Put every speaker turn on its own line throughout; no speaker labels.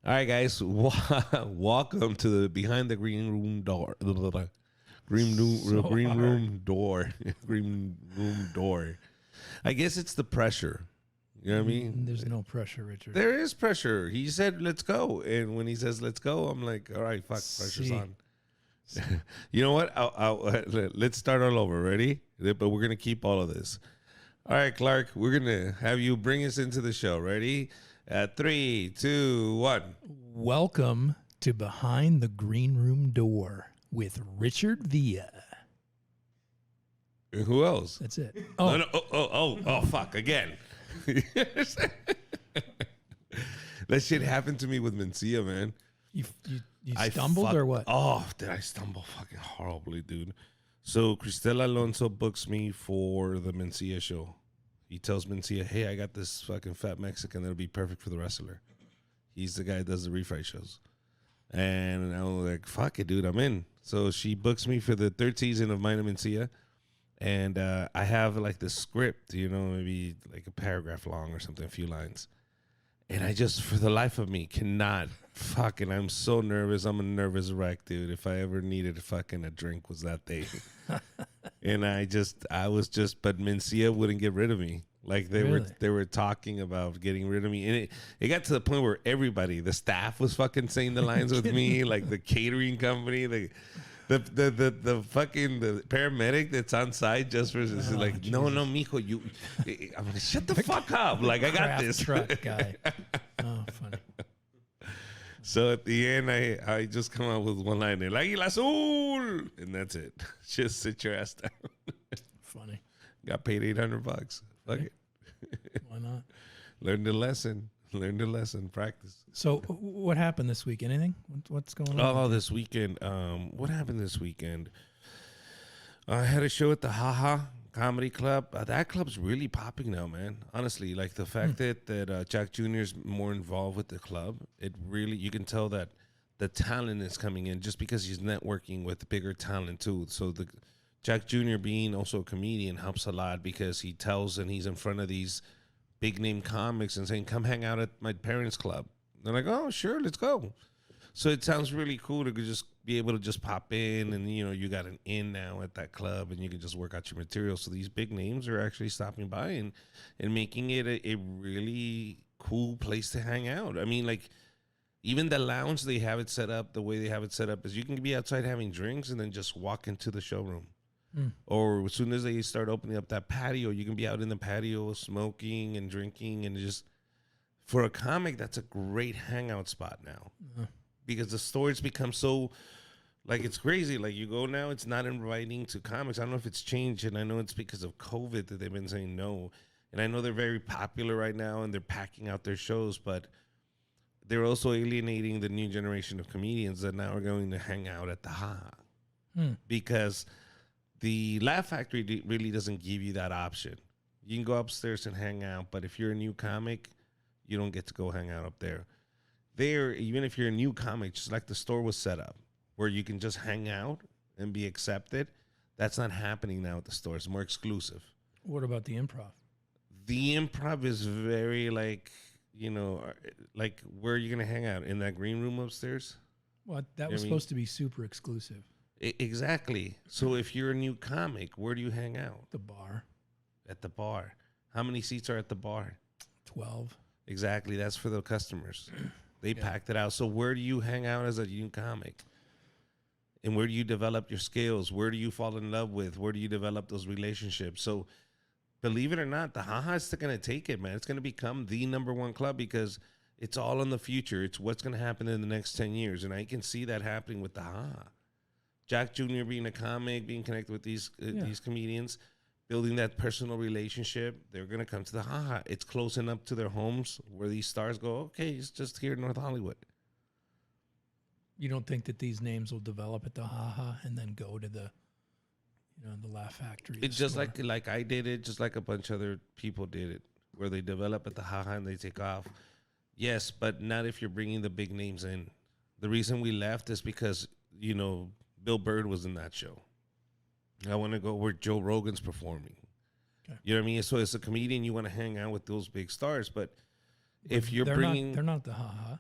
All right, guys, welcome to the behind the green room door. Green
hard.
room door. Green room door. I guess it's the pressure. You know what I mean?
There's no pressure, Richard.
There is pressure. He said, "Let's go," and when he says, "Let's go," I'm like, "All right, fuck, pressure's
See.
on." You know what? Let's start all over. Ready? But we're gonna keep all of this. All right, Clark. We're gonna have you bring us into the show. Ready? At 3, 2, 1.
Welcome to Behind the Green Room Door with Richard Villa.
And who else?
That's it.
No,
Oh,
no, fuck, again. That shit happened to me with Mencia, man.
you stumbled or what?
Oh, did I stumble fucking horribly, dude. So Cristela Alonso books me for the Mencia show. He tells Mencia, hey, I got this fucking fat Mexican that'll be perfect for the wrestler. He's the guy that does the refright shows. And I was like, fuck it, dude, I'm in. So she books me for the third season of Mina Mencia. And I have like the script, maybe like a paragraph long or something, a few lines. And I just, for the life of me, cannot fucking, I'm so nervous. I'm a nervous wreck, dude. If I ever needed a drink was that day. And I was just, but Mencia wouldn't get rid of me. Like they were talking about getting rid of me. And it got to the point where everybody, the staff was fucking saying the lines with me, like the catering company, the fucking the paramedic that's on site just for like,
Jesus.
no, mijo, I'm like, shut the fuck up. Like, I got
Craft
this.
truck guy. Oh, funny.
So at the end, I just come out with one line, El Águila Azul, and that's it. Just sit your ass down.
Funny.
Got paid $800. Fuck it.
Why not?
Learn the lesson. Practice.
So, what happened this week? Anything? What's going on?
Oh, this weekend. What happened this weekend? I had a show at the Haha Comedy Club. That club's really popping now, man. Honestly, like the fact that Jack Jr.'s more involved with the club, it really, you can tell that the talent is coming in just because he's networking with bigger talent too. So the Jack Jr. being also a comedian helps a lot because he tells and he's in front of these big name comics and saying, come hang out at my parents' club. They're like, oh, sure, let's go. So it sounds really cool to just be able to just pop in and, you got an in now at that club and you can just work out your material. So these big names are actually stopping by and making it a really cool place to hang out. I mean, like, even the lounge, they have it set up, the way they have it set up is you can be outside having drinks and then just walk into the showroom. Or as soon as they start opening up that patio, you can be out in the patio smoking and drinking and just, for a comic, that's a great hangout spot now. Because the stores become so, like, it's crazy. Like, you go now, it's not inviting to comics. I don't know if it's changed, and I know it's because of COVID that they've been saying no. And I know they're very popular right now, and they're packing out their shows, but they're also alienating the new generation of comedians that now are going to hang out at the because the Laugh Factory really doesn't give you that option. You can go upstairs and hang out, but if you're a new comic, you don't get to go hang out up there. There, even if you're a new comic, just like the store was set up, where you can just hang out and be accepted, that's not happening now at the store. It's more exclusive.
What about the improv?
The improv is very like, like where are you going to hang out? In that green room upstairs?
Well, that was supposed to be super exclusive.
Exactly. So if you're a new comic, where do you hang out?
The bar.
At the bar. How many seats are at the bar?
12.
Exactly. That's for the customers. They packed it out. So where do you hang out as a new comic? And where do you develop your skills? Where do you fall in love with? Where do you develop those relationships? So believe it or not, the Haha is going to take it, man. It's going to become the number one club because it's all in the future. It's what's going to happen in the next 10 years. And I can see that happening with the Haha. Jack Jr. being a comic, being connected with these comedians, building that personal relationship, they're going to come to the Haha. It's close enough to their homes where these stars go, okay, it's just here in North Hollywood.
You don't think that these names will develop at the Haha and then go to the, the Laugh Factory?
It's just like I did it, just like a bunch of other people did it, where they develop at the Haha and they take off. Yes, but not if you're bringing the big names in. The reason we left is because, Bill Burr was in that show. I want to go where Joe Rogan's performing. Okay. You know what I mean? So as a comedian, you want to hang out with those big stars. But if you're
they're
bringing...
they're not the Haha.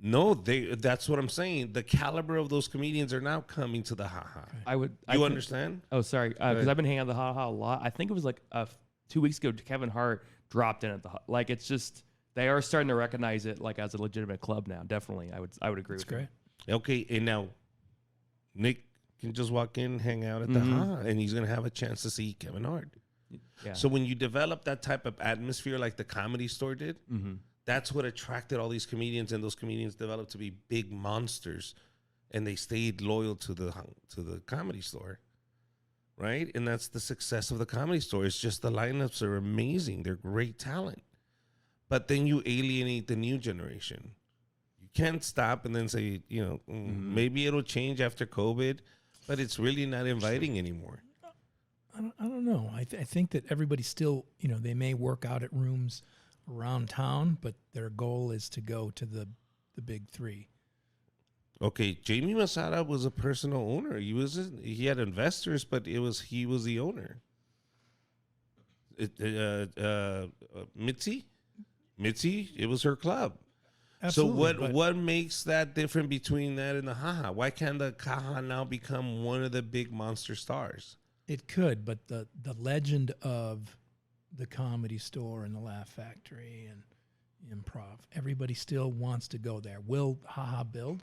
No, that's what I'm saying. The caliber of those comedians are now coming to the haha. You understand?
Oh, sorry, because I've been hanging out at the haha a lot. I think it was like 2 weeks ago, Kevin Hart dropped in at the like. It's just they are starting to recognize it like as a legitimate club now. Definitely, I would agree.
That's
with
great.
you.
Okay, and now Nick can just walk in, hang out at the haha, and he's gonna have a chance to see Kevin Hart.
Yeah.
So when you develop that type of atmosphere like the Comedy Store did, that's what attracted all these comedians, and those comedians developed to be big monsters, and they stayed loyal to the Comedy Store, right? And that's the success of the Comedy Store. It's just the lineups are amazing. They're great talent. But then you alienate the new generation. You can't stop and then say, maybe it'll change after COVID, but it's really not inviting anymore.
I don't know. I think that everybody still, they may work out at rooms around town, but their goal is to go to the big three.
Okay, Jamie Masada was a personal owner. He had investors, but he was the owner. Mitzi, it was her club.
Absolutely,
so what makes that different between that and the haha? Why can't the haha now become one of the big monster stars?
It could, but the legend of the Comedy Store and the Laugh Factory and Improv, everybody still wants to go there. Will haha build?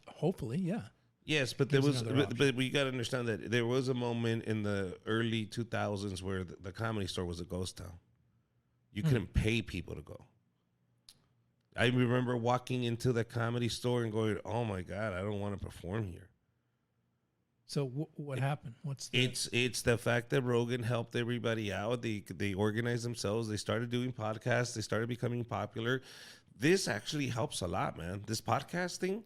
Hopefully, yeah.
Yes, but but we got to understand that there was a moment in the early 2000s where the Comedy Store was a ghost town. You couldn't pay people to go. I remember walking into the Comedy Store and going, "Oh my God, I don't want to perform here."
So what happened?
It's the fact that Rogan helped everybody out. They organized themselves. They started doing podcasts. They started becoming popular. This actually helps a lot, man. This podcasting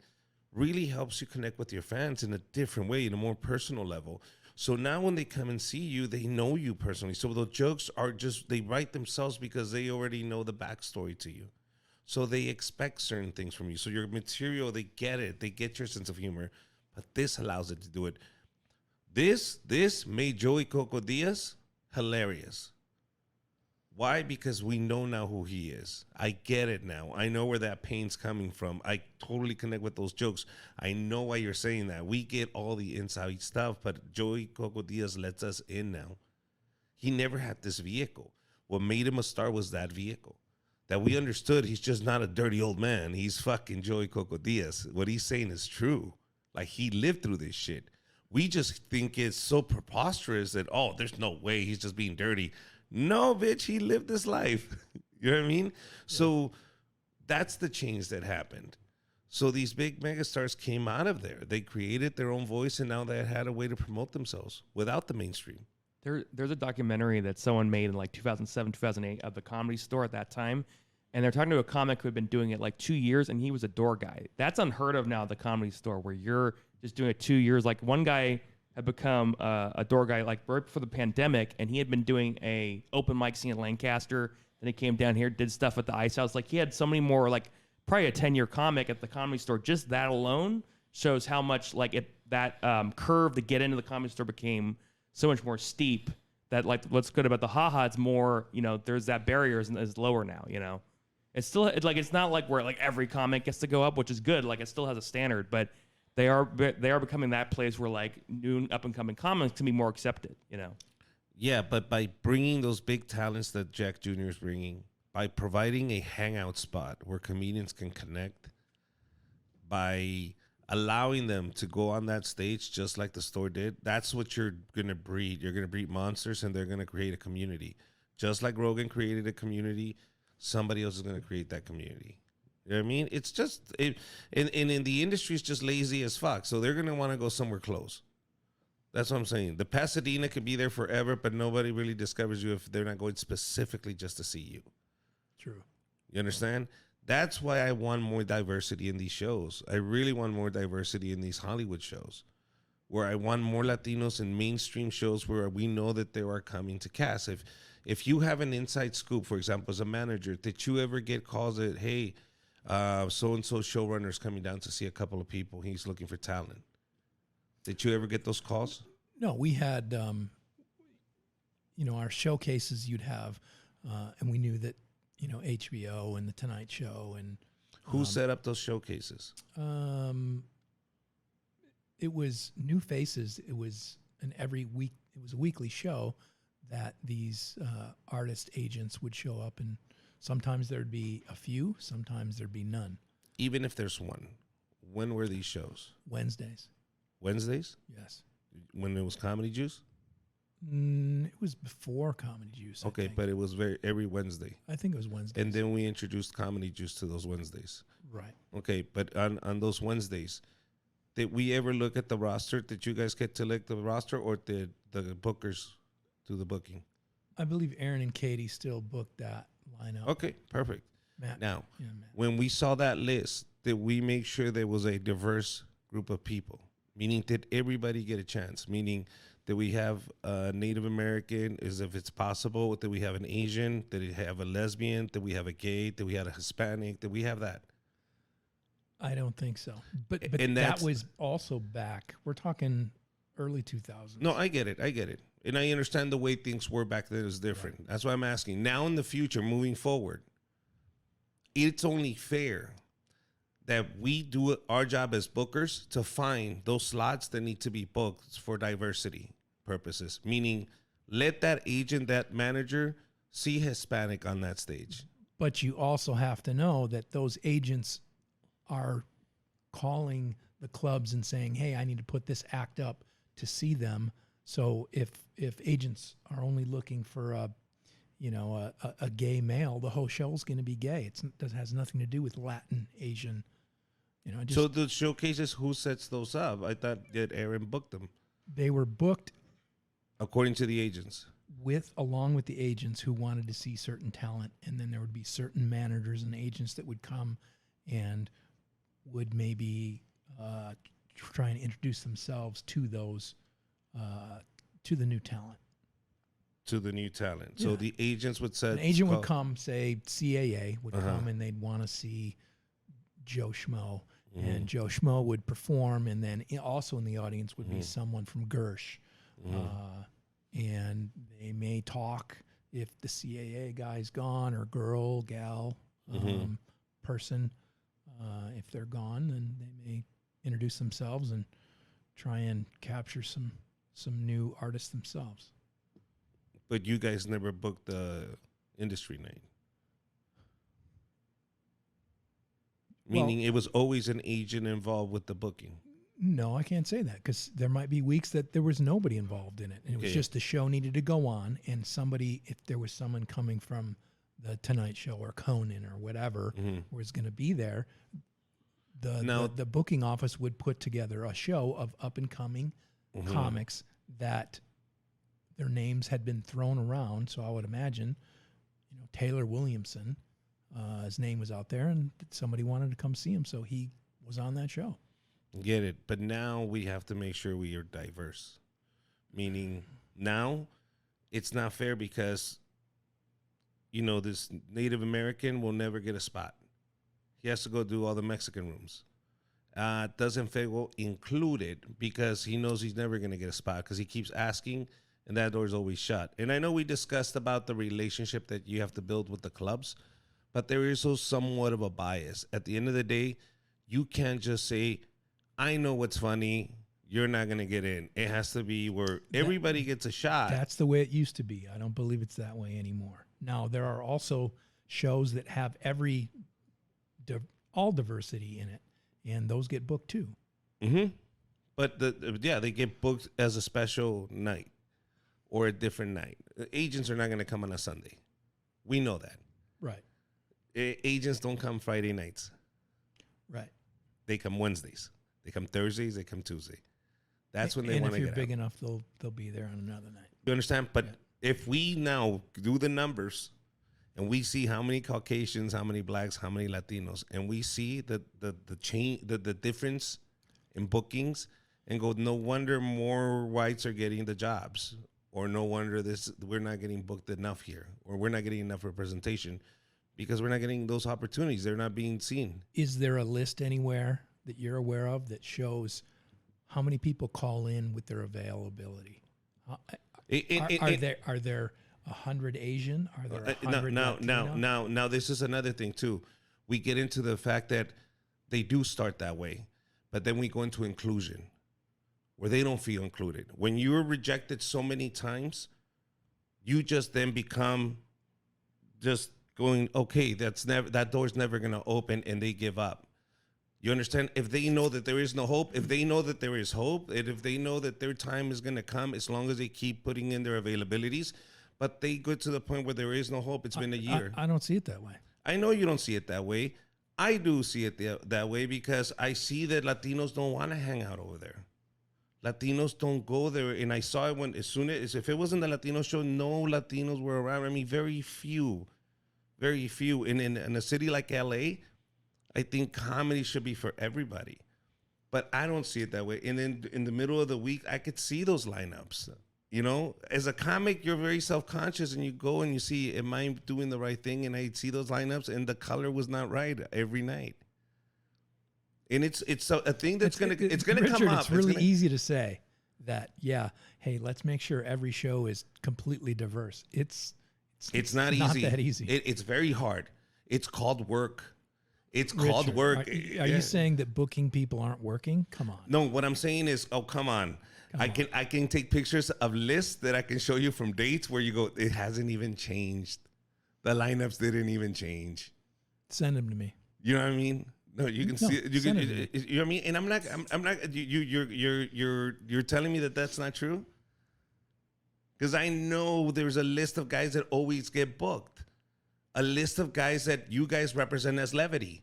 really helps you connect with your fans in a different way, in a more personal level. So now when they come and see you, they know you personally. So the jokes are they write themselves because they already know the backstory to you. So they expect certain things from you. So your material, they get it. They get your sense of humor. But this allows it to do it. This made Joey Coco Diaz hilarious. Why? Because we know now who he is. I get it now. I know where that pain's coming from. I totally connect with those jokes. I know why you're saying that. We get all the inside stuff, but Joey Coco Diaz lets us in now. He never had this vehicle. What made him a star was that vehicle. That we understood he's just not a dirty old man. He's fucking Joey Coco Diaz. What he's saying is true. Like, he lived through this shit. We just think it's so preposterous that, there's no way he's just being dirty. No, bitch, he lived this life. You know what I mean? Yeah. So that's the change that happened. So these big megastars came out of there. They created their own voice, and now they had a way to promote themselves without the mainstream.
There's a documentary that someone made in like 2007, 2008 of the Comedy Store at that time. And they're talking to a comic who had been doing it like 2 years, and he was a door guy. That's unheard of now at the Comedy Store, where you're just doing it 2 years. Like, one guy had become a door guy like right before the pandemic, and he had been doing a open mic scene in Lancaster. Then he came down here, did stuff at the Ice House. Like, he had so many more, like probably a 10-year comic at the Comedy Store. Just that alone shows how much that curve to get into the Comedy Store became so much more steep. That, like, what's good about the haha, it's more, there's that barrier is lower now. It's still it's not like where like every comic gets to go up, which is good. Like, it still has a standard, but they are becoming that place where like new up and coming comics can be more accepted.
Yeah, but by bringing those big talents that Jack Jr. is bringing, by providing a hangout spot where comedians can connect, by allowing them to go on that stage just like the store did, that's what you're gonna breed. You're gonna breed monsters, and they're gonna create a community, just like Rogan created a community. Somebody else is going to create that community. You know what I mean? It's just, in the industry, it's just lazy as fuck. So they're going to want to go somewhere close. That's what I'm saying. The Pasadena could be there forever, but nobody really discovers you if they're not going specifically just to see you.
True.
You understand? That's why I want more diversity in these shows. I really want more diversity in these Hollywood shows, where I want more Latinos in mainstream shows where we know that they are coming to cast. If you have an inside scoop, for example, as a manager, did you ever get calls that, hey, so-and-so showrunner's coming down to see a couple of people. He's looking for talent. Did you ever get those calls?
No, we had, our showcases you'd have, and we knew that, HBO and The Tonight Show and
Who set up those showcases?
It was New Faces. It was every week. It was a weekly show that these artist agents would show up, and sometimes there'd be a few, sometimes there'd be none.
Even if there's one, when were these shows?
Wednesdays.
Wednesdays?
Yes.
When it was Comedy Juice?
It was before Comedy Juice. I
Okay,
think.
but it was every Wednesday.
I think it was Wednesdays.
And then we introduced Comedy Juice to those Wednesdays.
Right.
Okay, but on those Wednesdays, did we ever look at the roster? Did you guys get to look the roster, or did the bookers do the booking?
I believe Aaron and Katie still booked that lineup.
Okay, perfect.
Matt.
Now,
Yeah, Matt.
when we saw that list, did we make sure there was a diverse group of people? Meaning, did everybody get a chance? Meaning, did we have a Native American? Is if it's possible? Did we have an Asian? Did we have a lesbian? Did we have a gay? Did we have a Hispanic? Did we have that?
I don't think so. But
And
that
that's-
was also back. We're talking early 2000s.
No, I get it. I get it. And I understand the way things were back then is different. That's why I'm asking. Now in the future, moving forward, it's only fair that we do our job as bookers to find those slots that need to be booked for diversity purposes. Meaning, let that agent, that manager, see Hispanic on that stage.
But you also have to know that those agents are calling the clubs and saying, "Hey, I need to put this act up to see them." So if agents are only looking for a gay male, the whole show's going to be gay. It has nothing to do with Latin, Asian.
So the showcases, who sets those up? I thought that Aaron booked them
they were booked
according to the agents.
along with the agents who wanted to see certain talent, and then there would be certain managers and agents that would come and would maybe try and introduce themselves to those to the new talent.
To the new talent. So
Yeah.
the agents would set.
An agent would come, say CAA would
Uh-huh.
come, and they'd want to see Joe Schmo,
Mhm.
and Joe Schmo would perform, and then also in the audience would be
Mhm.
someone from Gersh,
Mhm.
and they may talk if the CAA guy's gone, or girl, gal,
Mhm.
person. If they're gone, then they may introduce themselves and try and capture some new artists themselves.
But you guys never booked the industry night. Meaning it was always an agent involved with the booking.
No, I can't say that, because there might be weeks that there was nobody involved in it, and it was
Okay.
just the show needed to go on, and somebody, if there was someone coming from the Tonight Show or Conan or whatever,
Mhm.
was going to be there,
Now-
the booking office would put together a show of up and coming
Mhm.
comics that their names had been thrown around. So I would imagine, Taylor Williamson, his name was out there, and somebody wanted to come see him, so he was on that show.
Get it. But now we have to make sure we are diverse. Meaning now it's not fair because, this Native American will never get a spot. He has to go do all the Mexican rooms. Doesn't Fego included because he knows he's never going to get a spot because he keeps asking and that door's always shut. And I know we discussed about the relationship that you have to build with the clubs, but there is also somewhat of a bias. At the end of the day, you can't just say, I know what's funny, you're not going to get in. It has to be where everybody gets a shot.
That's the way it used to be. I don't believe it's that way anymore. Now, there are also shows that have all diversity in it, and those get booked too.
Mm-hmm. But they get booked as a special night or a different night. Agents are not going to come on a Sunday. We know that.
Right,
Agents don't come Friday nights.
right.
They come Wednesdays. They come Thursdays. They come Tuesday. That's when they
And
want
if
to
you're
get
big
out.
enough, they'll be there on another night.
You understand? But
Yeah.
if we now do the numbers and we see how many Caucasians, how many blacks, how many Latinos, and we see the difference in bookings and go, no wonder more whites are getting the jobs, or no wonder we're not getting booked enough here, or we're not getting enough representation because we're not getting those opportunities. They're not being seen.
Is there a list anywhere that you're aware of that shows how many people call in with their availability? Are there 100 Asian? Are there 100 Latino?
Now, this is another thing too. we get into the fact that they do start that way, but then we go into inclusion where they don't feel included. When you're rejected so many times, you just then become just going, okay, that door's never going to open, and they give up. You understand? If they know that there is no hope, if they know that there is hope, and if they know that their time is going to come, as long as they keep putting in their availabilities, but they go to the point where there is no hope. It's been a year.
I don't see it that way.
I know you don't see it that way. I do see it that way because I see that Latinos don't want to hang out over there. Latinos don't go there. And I saw it if it wasn't the Latino show, no Latinos were around. I mean, very few. And in a city like LA, I think comedy should be for everybody. But I don't see it that way. And then in the middle of the week, I could see those lineups. You know, as a comic, you're very self-conscious, and you go and you see, am I doing the right thing? And I see those lineups, and the color was not right every night. And it's a thing that's gonna
Richard,
come up.
It's really easy to say that. Yeah, hey, let's make sure every show is completely diverse. It's
not easy.
Not that easy.
It's very hard. It's called work. It's
Richard,
called work.
Are you saying that booking people aren't working? Come on.
No, what I'm saying is, oh, come on. I can take pictures of lists that I can show you from dates where you go, it hasn't even changed. The lineups didn't even change.
Send them to me.
You know what I mean? No, you can see it. You
send
can.
it to me.
You know what I mean? And I'm not. You're telling me that that's not true? Because I know there's a list of guys that always get booked. A list of guys that you guys represent as levity.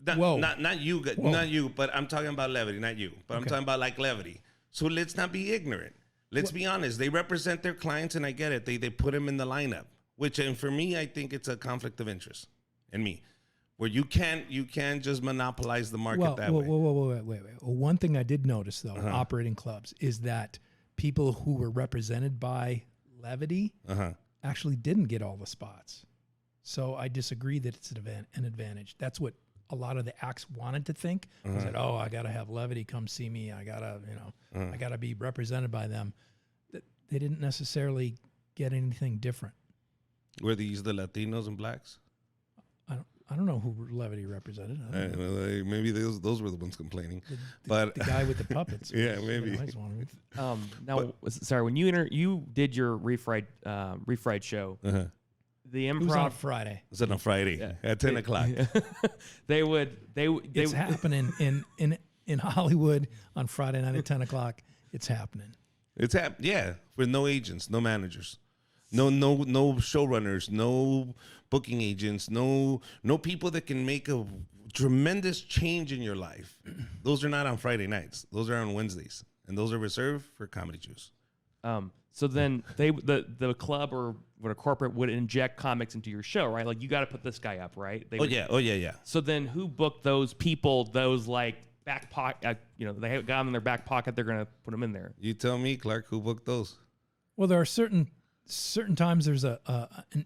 Whoa.
Not you, but I'm talking about levity, not you. But I'm talking about like levity. So let's not be ignorant. Let's be honest. They represent their clients, and I get it. They put them in the lineup, and for me, I think it's a conflict of interest in me, where you can't just monopolize the market that way.
Wait. Well, one thing I did notice, though, operating clubs, is that people who were represented by levity actually didn't get all the spots. So I disagree that it's an advantage. That's what a lot of the acts wanted to think. Was that, I got to have levity come see me. I got to, I got to be represented by them. They didn't necessarily get anything different.
Were these the Latinos and blacks?
I don't know who levity represented.
Maybe those were the ones complaining.
The guy with the puppets.
Yeah, maybe.
Now, sorry, when you did your refried show, the improv
It was on Friday.
Was it on Friday at 10 o'clock?
It's happening in Hollywood on Friday night at 10 o'clock. It's happening.
Yeah, with no agents, no managers, no showrunners, no booking agents, no people that can make a tremendous change in your life. Those are not on Friday nights. Those are on Wednesdays, and those are reserved for Comedy Juice.
So then the club or what a corporate would inject comics into your show, right? Like, you got to put this guy up, right?
Yeah.
So then who booked those people? Those like back pocket, they got them in their back pocket. They're gonna put them in there.
You tell me, Clark, who booked those?
Well, there are certain times there's an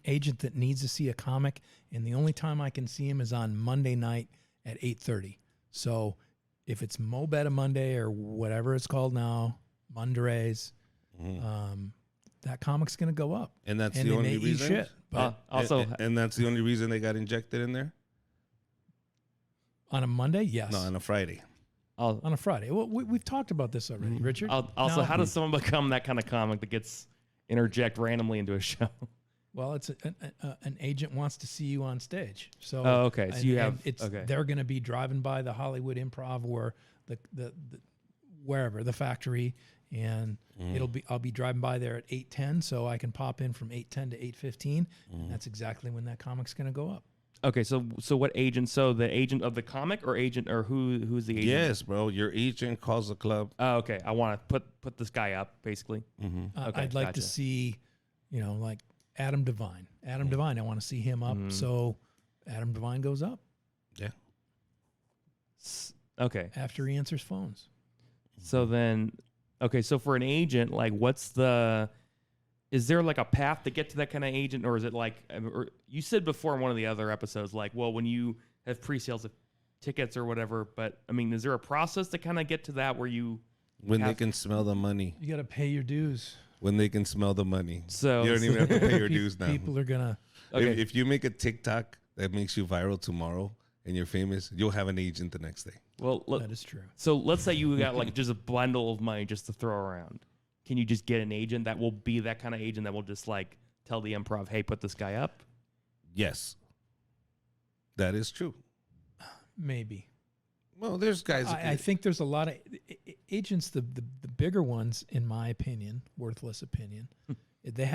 agent that needs to see a comic, and the only time I can see him is on Monday night at 8:30. So if it's Mo Betta Monday or whatever it's called now, Mondays, that comic's going to go up.
And that's the only reason?
Shit, but
and that's the only reason they got injected in there?
On a Monday? Yes.
No, on a Friday.
On a Friday. Well, we've talked about this already, Richard.
Also, how does someone become that kind of comic that gets interject randomly into a show?
Well, it's an agent wants to see you on stage. So
okay. So
they're going to be driving by the Hollywood Improv or the wherever, the factory, and I'll be driving by there at 8:10, so I can pop in from 8:10 to 8:15. That's exactly when that comic's going to go up.
Okay, so what agent? So the agent of the comic, or who's the agent?
Yes, bro. Your agent calls the club.
Oh, okay. I want to put this guy up, basically.
Okay, I'd like to see, like Adam Devine. Adam Devine. I want to see him up. So Adam Devine goes up.
Yeah.
Okay.
After he answers phones.
So then, okay. So for an agent, like, is there like a path to get to that kind of agent, or is it like, or you said before in one of the other episodes, like, well, when you have pre-sales of tickets or whatever, but I mean, is there a process to kind of get to that where
they can smell the money?
You got to pay your dues.
When they can smell the money.
So
you don't even have to pay your dues now.
People are gonna.
Okay.
If you make a TikTok that makes you viral tomorrow and you're famous, you'll have an agent the next day.
Well, look,
That is true.
so let's say you got like just a bundle of money just to throw around. Can you just get an agent that will be that kind of agent that will just like tell the Improv, hey, put this guy up?
Yes, that is true.
Maybe.
Well, there's guys.
I think there's a lot of agents, the bigger ones, in my opinion, worthless opinion. Their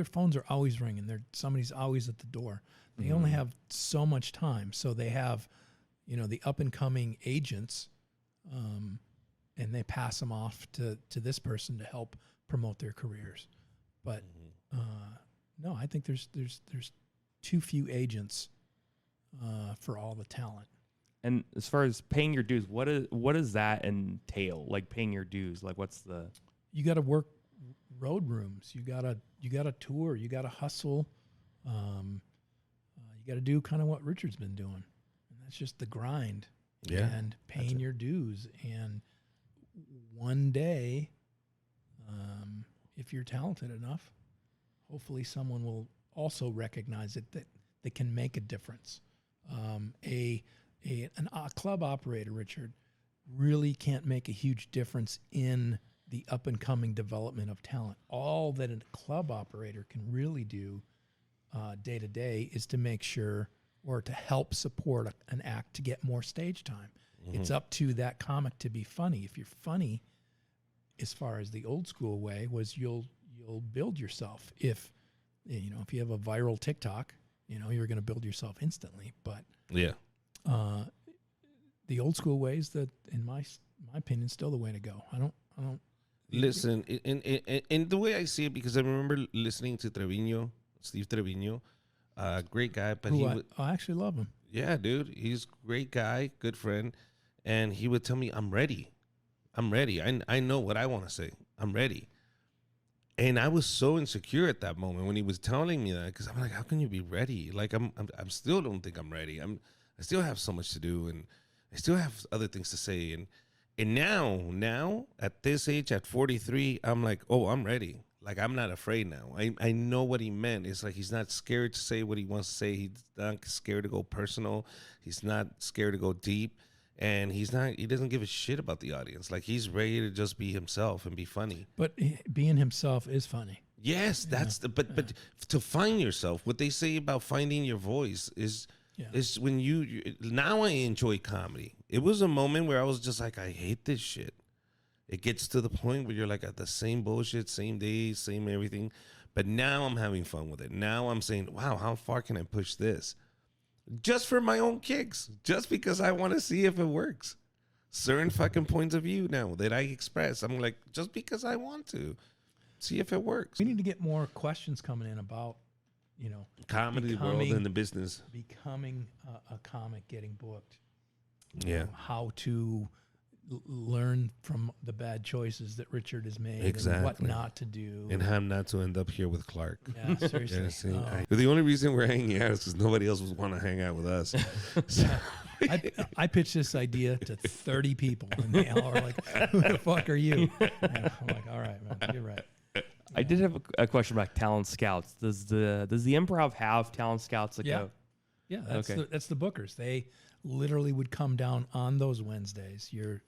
phones are always ringing. Somebody's always at the door. They only have so much time, so they have, the up and coming agents, and they pass them off to this person to help promote their careers. But no, I think there's too few agents for all the talent.
And as far as paying your dues, what does that entail? Like paying your dues, like what's the?
You got to work road rooms. You got to tour. You got to hustle. You got to do kind of what Richard's been doing, and that's just the grind.
Yeah,
and paying your dues. And one day, if you're talented enough, hopefully someone will also recognize it that they can make a difference. A club operator, Richard, really can't make a huge difference in the up and coming development of talent. All that a club operator can really do day to day is to make sure or to help support an act to get more stage time. It's up to that comic to be funny. If you're funny, as far as the old school way was, you'll build yourself. If you have a viral TikTok, you're going to build yourself instantly. But
yeah,
the old school ways, that in my opinion, still the way to go. I don't
listen. In the way I see it, because I remember listening to Steve Trevino, great guy, but
I actually love him.
Yeah, dude, he's a great guy, good friend, and he would tell me, I'm ready. I know what I want to say. I'm ready. And I was so insecure at that moment when he was telling me that, because I'm like, how can you be ready? Like, I'm still don't think I'm ready. I still have so much to do, and I still have other things to say. And now at this age, at 43, I'm like, oh, I'm ready. Like, I'm not afraid now. I know what he meant. It's like he's not scared to say what he wants to say. He's not scared to go personal. He's not scared to go deep. And he doesn't give a shit about the audience. Like, he's ready to just be himself and be funny.
But being himself is funny.
Yes, but to find yourself, what they say about finding your voice is when you now I enjoy comedy. It was a moment where I was just like, I hate this shit. It gets to the point where you're like at the same bullshit, same days, same everything. But now I'm having fun with it. Now I'm saying, wow, how far can I push this? Just for my own kicks. Just because I want to see if it works. Certain fucking points of view now that I express. I'm like, just because I want to. See if it works.
We need to get more questions coming in about,
comedy world and the business.
Becoming a comic, getting booked.
Yeah.
How to learn from the bad choices that Richard has made,
exactly,
and what not to do,
and how not to end up here with Clark.
Yeah, seriously.
The only reason we're hanging out is because nobody else would want to hang out with us. So.
I pitched this idea to 30 people, and they all are like, "Who the fuck are you?" And I'm like, "All right, man, you're right."
I did have a question about talent scouts. Does the Improv have talent scouts that go?
Yeah, that's the bookers. They literally would come down on those Wednesdays, your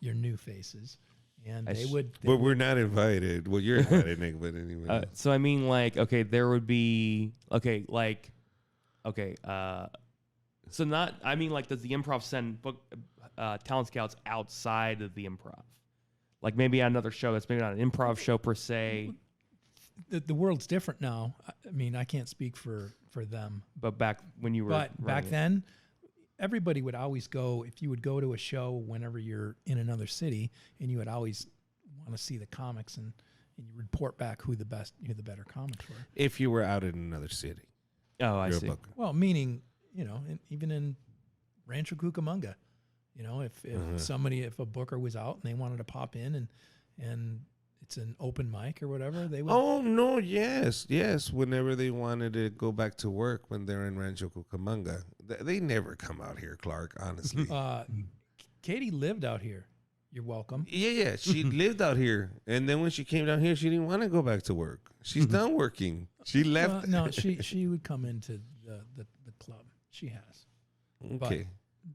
new faces, and they would.
But we're not invited. Well, you're invited, Nick, but anyway.
So I mean, there would be so not. I mean, does the Improv send talent scouts outside of the Improv? Like maybe another show that's maybe not an Improv show per se.
The world's different now. I mean, I can't speak for them.
But back when you were,
back then, everybody would always go. If you would go to a show whenever you're in another city, and you would always want to see the comics, and you report back who the better comics were.
If you were out in another city.
Oh, I see.
Well, meaning even in Rancho Cucamonga. If a booker was out and they wanted to pop in and it's an open mic or whatever, they would.
Oh no, yes. Whenever they wanted to go back to work when they're in Rancho Cucamonga, they never come out here, Clark. Honestly,
Katie lived out here. You're welcome.
Yeah. She lived out here, and then when she came down here, she didn't want to go back to work. She's done working. She left.
No, she would come into the club. She has.
Okay,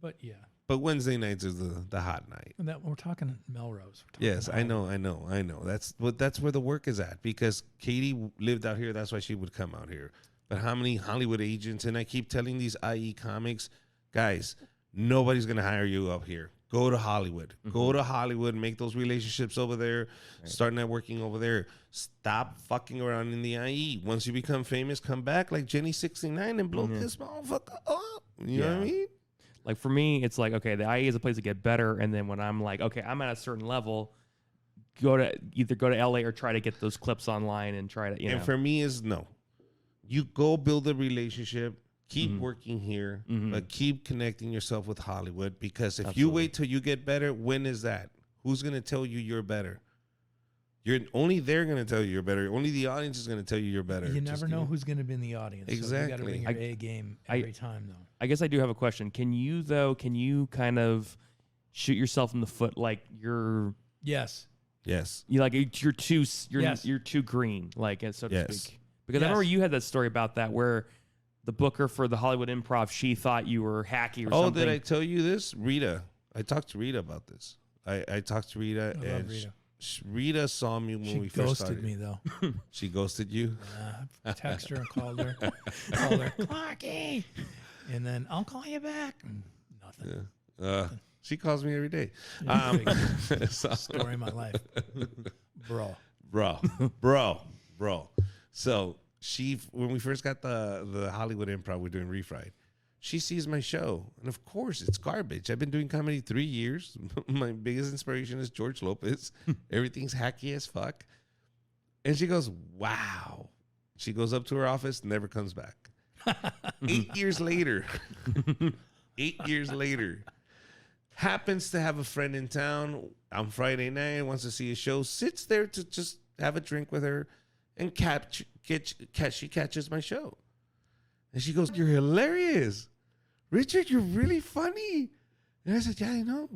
But yeah,
but Wednesday nights is the hot night.
and that we're talking Melrose. We're talking
Yes, I
Hollywood.
know. That's where the work is at, because Katie lived out here. That's why she would come out here. But how many Hollywood agents? And I keep telling these IE comics guys, nobody's gonna hire you up here. Go to Hollywood. Go to Hollywood. Make those relationships over there. Start networking over there. Stop fucking around in the IE. Once you become famous, come back like Jenny 69 and blow this motherfucker up. You know what I mean?
Like for me, it's like, okay, the IE is a place to get better. And then when I'm like, okay, I'm at a certain level, either go to LA or try to get those clips online and try to, you
And
know.
for me is no. You go build a relationship, keep working here, but keep connecting yourself with Hollywood, because if you wait till you get better, when is that? Who's going to tell you you're better? You're only they're going to tell you you're better. Only the audience is going to tell you you're better.
You
Just
never know who's going to be in the audience. So you got to
Exactly.
bring your A game every time, though.
I guess I do have a question. Can you kind of shoot yourself in the foot? Like
Yes.
Yes.
you're too,
Yes.
you're too green, like, so to
Yes.
speak. Because I remember you had that story about that where the booker for the Hollywood Improv, she thought you were hacky or
Oh,
something.
did I tell you this? Rita. I talked to Rita about this. I talked to Rita,
I love
and
Rita.
Rita saw me when
She
we first
ghosted
started.
me, though.
She ghosted you?
I texted her and called her. Clarky. And then I'll call you back. Nothing.
She calls me every day. So-
Story of my life. Bro.
bro. So when we first got the Hollywood Improv, we're doing Refried. She sees my show, and of course it's garbage. I've been doing comedy 3 years. My biggest inspiration is George Lopez. Everything's hacky as fuck. And she goes, "Wow." She goes up to her office, never comes back. 8 years later, 8 years later, happens to have a friend in town on Friday night, wants to see a show, sits there to just have a drink with her, and she catches my show. And she goes, "You're hilarious. Richard, you're really funny." And I said, "Yeah, I know."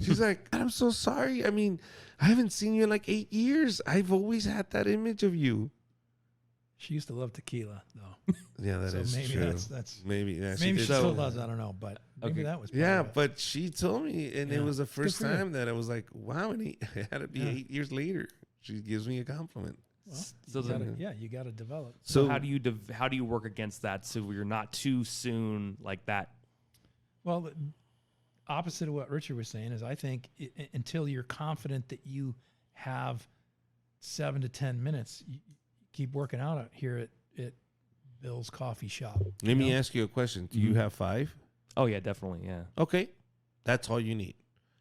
She's like, "I'm so sorry. I mean, I haven't seen you in like 8 years. I've always had that image of you."
She used to love tequila, though.
Yeah, that is
So maybe
true.
that's
Maybe, yeah,
maybe
did
she still
say
does.
that.
I don't know, but maybe
Okay.
that was.
Yeah,
part of it.
but she told me, and it
Yeah.
was the
Good
first
for you.
time that I was like, "Wow!" And it had to be
Yeah.
8 years later. She gives me a compliment.
Well,
So
you
then-
gotta, you got to develop.
So how do you work against that so you're not too soon like that?
Well, the opposite of what Richard was saying is, I think until you're confident that you have 7 to 10 minutes, you keep working out here at Bill's Coffee Shop.
Let me
know?
ask you a question. Do you have 5?
Oh yeah, definitely, yeah,
Okay, that's all you need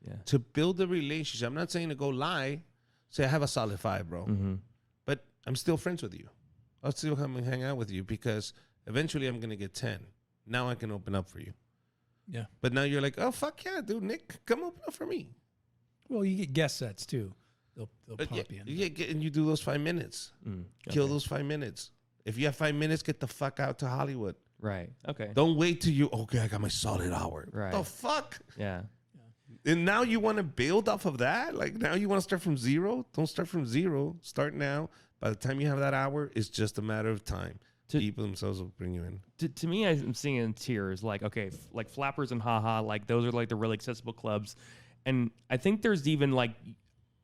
yeah.
to build a relationship. I'm not saying to go lie. Say I have a solid 5, bro.
Mm-hmm.
But I'm still friends with you. I'll still come and hang out with you, because eventually I'm gonna get 10. Now I can open up for you.
Yeah.
But now you're like, "Oh fuck yeah, dude, Nick, come open up for me."
Well, you get guest sets too. They'll
But
pop
yeah,
in.
and you do those 5 minutes. Kill
Okay.
those 5 minutes. If you have 5 minutes, get the fuck out to Hollywood.
Right. Okay.
Don't wait till okay, I got my solid hour.
Right.
The fuck?
Yeah.
And now you want to build off of that? Like now you want to start from zero? Don't start from zero. Start now. By the time you have that hour, it's just a matter of time. People themselves will bring you in.
To me, I'm seeing in tiers like, okay, like Flappers and Haha, like those are like the really accessible clubs. And I think there's even like,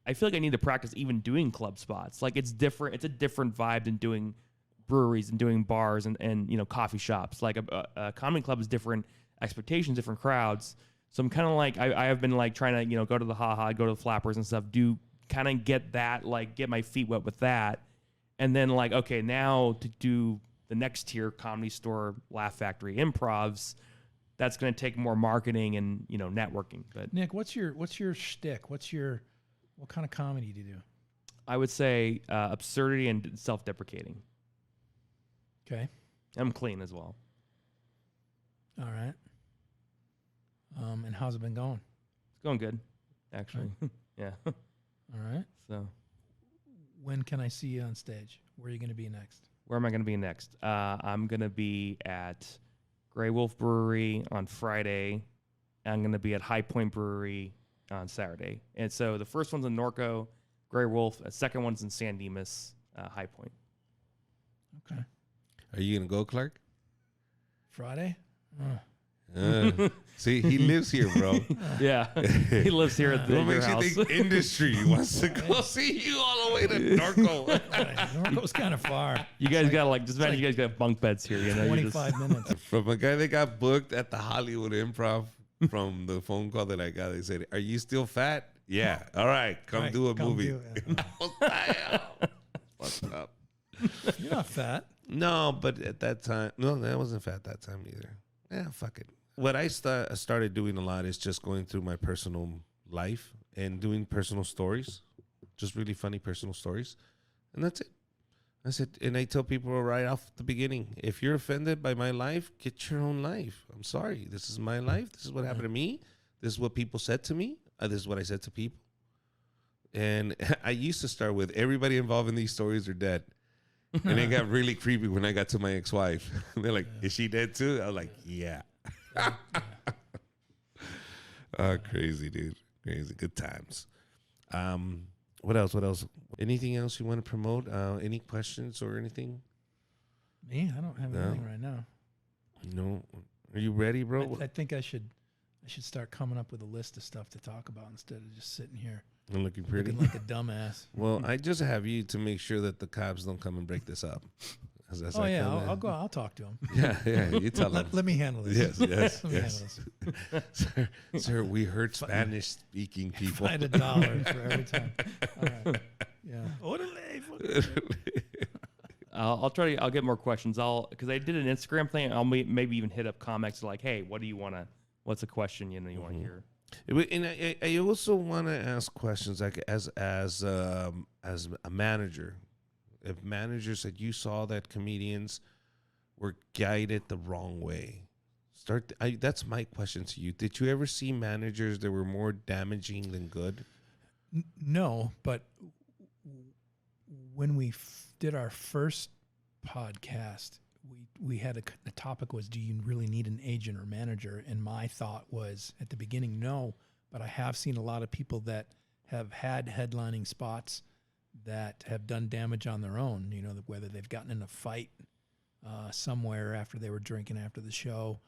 I feel like I need to practice even doing club spots. Like it's different. It's a different vibe than doing breweries and doing bars and coffee shops. Like a comedy club is different expectations, different crowds. So I'm kind of like, I have been like trying to, go to the Haha, go to the Flappers and stuff, do kind of get that, like get my feet wet with that. And then like, okay, now to do the next tier, Comedy Store, Laugh Factory, Improvs, that's going to take more marketing and, networking. But
Nick, what's your shtick? What kind of comedy do you do?
I would say absurdity and self-deprecating.
Okay.
I'm clean as well.
All right. And how's it been going?
It's going good, actually. Yeah.
All right.
So
When can I see you on stage? Where are you going to be next?
where am I going to be next? I'm going to be at Grey Wolf Brewery on Friday. I'm going to be at High Point Brewery on Saturday. And so the first one's in Norco, Grey Wolf. The second one's in San Dimas, High Point.
Okay.
Are you gonna go, Clark?
Friday?
See, he lives here, bro.
Yeah, he lives here at
What
your
makes you
house.
think industry wants to go see you all the way to Norco?
Norco's kind of far.
You guys got just imagine you guys got bunk beds here. You know, you just-
25 minutes.
From a guy that got booked at the Hollywood Improv, from the phone call that I got, they said, "Are you still fat?" Yeah. All right, come
Right,
do a
come
movie.
do it.
Damn. What's up?
You're not fat.
No, but at that time, no, I wasn't fat that time either. Yeah, fuck it. What I started doing a lot is just going through my personal life and doing personal stories, just really funny personal stories, and that's it. I said, and I tell people right off the beginning, if you're offended by my life, get your own life. I'm sorry. This is my life. This is what happened to me. This is what people said to me. This is what I said to people. And I used to start with everybody involved in these stories are dead. And it got really creepy when I got to my ex-wife. They're like, is she dead too? I was like, yeah. Crazy, dude. Crazy. Good times. What else? Anything else you want to promote? Any questions or anything?
Me? I don't have
No.
anything right now.
No. Are you ready, bro?
I think I should start coming up with a list of stuff to talk about instead of just sitting here
I'm looking pretty.
looking like a dumbass.
Well, I just have you to make sure that the cops don't come and break this up.
Oh yeah, I'll go. I'll talk to him.
Yeah, you tell them.
Let me handle this.
Yes.
Let me handle this.
Sir, we hurt Spanish-speaking people.
$5 for every time. All right. Yeah.
I'll try to. I'll get more questions. Because I did an Instagram thing. I'll maybe even hit up comics like, hey, what do you want to? What's a question you want to hear?
And I also want to ask questions like as a manager. If managers that you saw that comedians were guided the wrong way, that's my question to you. Did you ever see managers that were more damaging than good?
No, but when we did our first podcast, we had the topic was, do you really need an agent or manager? And my thought was at the beginning, no, but I have seen a lot of people that have had headlining spots that have done damage on their own, whether they've gotten in a fight somewhere after they were drinking after the show.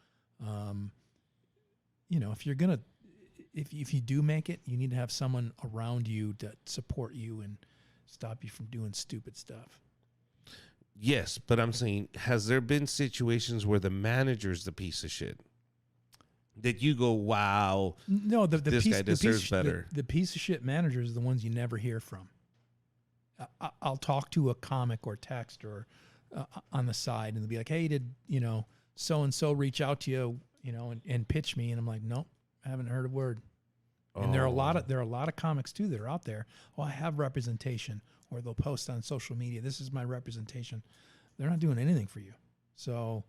If you do make it, you need to have someone around you to support you and stop you from doing stupid stuff.
Yes, but I'm saying, has there been situations where the manager's the piece of shit? That you go, wow,
No,
this guy deserves better.
The piece of shit managers are the ones you never hear from. I'll talk to a comic or text or on the side, and they'll be like, "Hey, did so and so reach out to you, and pitch me?" And I'm like, "Nope, I haven't heard a word." And there are a lot of comics too that are out there. Oh, I have representation, or they'll post on social media, "This is my representation." They're not doing anything for you, so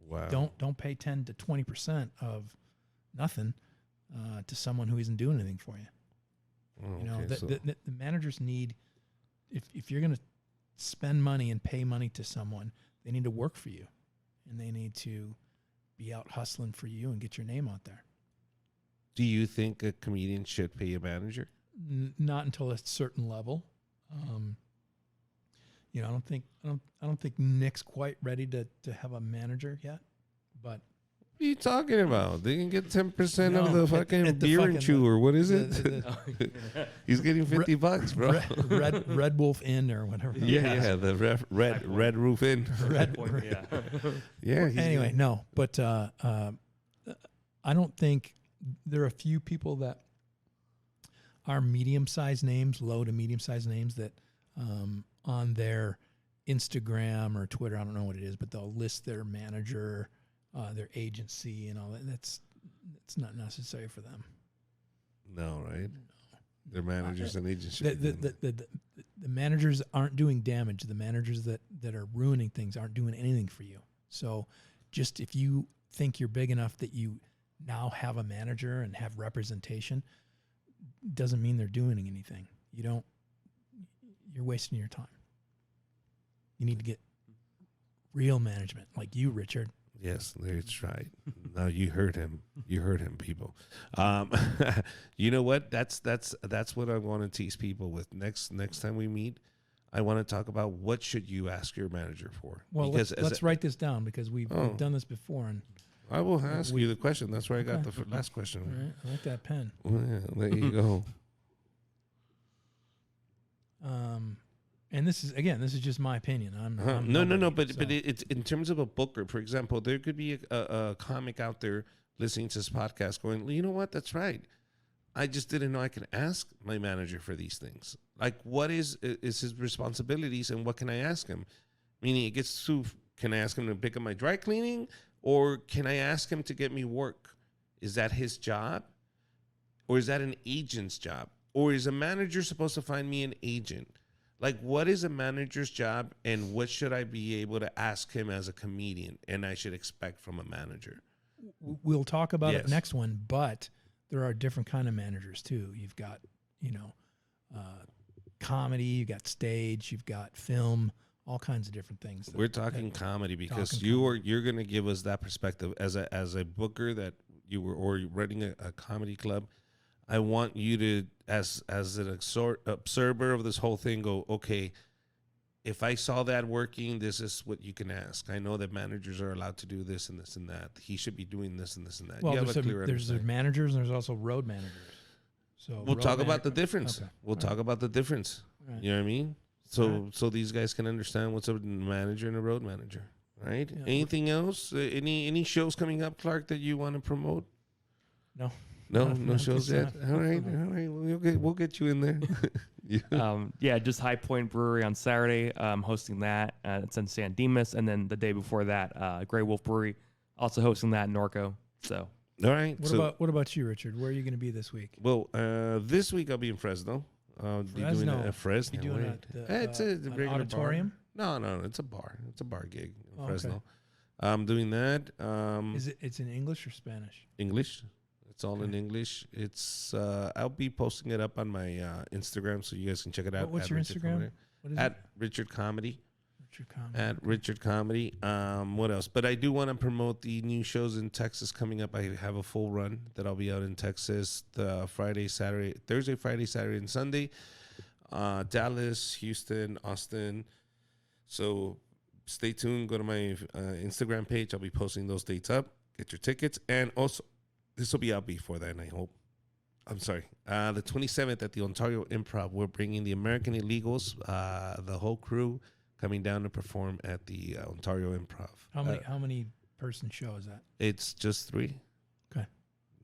Wow.
don't pay 10 to 20% of nothing to someone who isn't doing anything for you.
Oh,
The managers need, if you're going to spend money and pay money to someone, they need to work for you, and they need to be out hustling for you and get your name out there.
do you think a comedian should pay a manager?
Not until a certain level. I don't think Nick's quite ready to have a manager yet, but
What are you talking about? They can get 10% of
No,
the
at
fucking
the
beer
fucking-
and chew, or what is
the-
it? He's getting $50, bro.
Red Wolf Inn or whatever.
Yeah, the red roof in.
Red,
Yeah.
Yeah. he's
anyway,
getting-
no, but I don't think there are a few people that are medium-sized names, low to medium-sized names that on their Instagram or Twitter, I don't know what it is, but they'll list their manager, their agency, and all that. That's not necessary for them.
No, right? They're managers and agents.
The managers aren't doing damage. The managers that are ruining things aren't doing anything for you. So just if you think you're big enough that you now have a manager and have representation, doesn't mean they're doing anything. You're wasting your time. You need to get real management like you, Richard.
Yes, that's right. Now you heard him. You heard him, people. You know what? That's what I want to tease people with. Next time we meet, I want to talk about what should you ask your manager for.
Well,
Because
let's write this down because we've done this before. And
I will ask you the question. That's where I got the last question.
all right, I like that pen.
Well, yeah, there you go.
And this is just my opinion. I'm
No.
nobody,
But
so.
it's in terms of a booker. For example, there could be a comic out there listening to this podcast, going, you know what? That's right. I just didn't know I could ask my manager for these things. Like, what is his responsibilities, and what can I ask him? Meaning, it gets to, can I ask him to pick up my dry cleaning, or can I ask him to get me work? Is that his job, or is that an agent's job, or is a manager supposed to find me an agent? Like, what is a manager's job, and what should I be able to ask him as a comedian, and I should expect from a manager?
We'll talk about
Yes.
it next one, but there are different kind of managers too. You've got, comedy, you've got stage, you've got film, all kinds of different things.
We're talking comedy because
talking
you're going to give us that perspective as a booker that you were, or you're running a comedy club. I want you to, as an observer of this whole thing, go, okay, if I saw that working, this is what you can ask. I know that managers are allowed to do this and this and that. He should be doing this and this and that.
Well,
You have a clear
there's the
understanding.
managers and there's also road managers. So
We'll
road
talk about
manager-
the difference.
Okay.
We'll talk about the difference.
All right.
You know what I mean? So these guys can understand what's a manager and a road manager, right?
Yeah.
Anything else? Any shows coming up, Clark, that you want to promote?
No.
No
No,
shows
it's
yet.
not.
All right. We'll get you in there. Yeah.
Just High Point Brewery on Saturday. Hosting that. It's in San Dimas, and then the day before that, Grey Wolf Brewery, also hosting that in Norco. So
All right.
What about you, Richard? Where are you going to be this week?
Well, this week I'll be in Fresno. I'll be doing
Fresno.
a Fresno.
You doing
right.
a
It's a
an
regular
auditorium?
bar. No, it's a bar. It's a bar gig in
Oh, okay.
Fresno. I'm doing that.
It's in English or Spanish?
English. It's all in
Okay.
English. It's I'll be posting it up on my Instagram so you guys can check it out.
What's
at
your
Richard
Instagram?
Comedy.
What is
At
it?
Richard Comedy.
Richard Comedy.
At Richard Comedy. What else? But I do want to promote the new shows in Texas coming up. I have a full run that I'll be out in Texas the Thursday, Friday, Saturday, and Sunday. Dallas, Houston, Austin. So stay tuned. Go to my Instagram page. I'll be posting those dates up. Get your tickets. And also, this will be out before then, I hope. I'm sorry. The 27th at the Ontario Improv, we're bringing the American Illegals, the whole crew, coming down to perform at the Ontario Improv.
How many person show is that?
It's just 3.
Okay.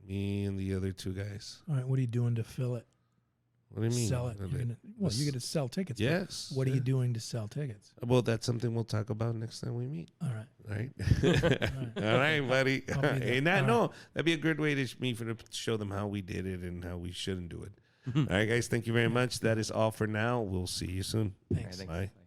Me and the other 2 guys.
All right. What are you doing to fill it?
What do you mean?
Sell it. You're going to sell tickets. but
Yes.
What are you doing to sell tickets?
Well, that's something we'll talk about next time we meet.
All right.
Right? All right, buddy.
I'll be there.
And that,
All
no, that'd be a good way to show them how we did it and how we shouldn't do it. All right, guys. Thank you very much. That is all for now. We'll see you soon.
Thanks.
All right,
Bye.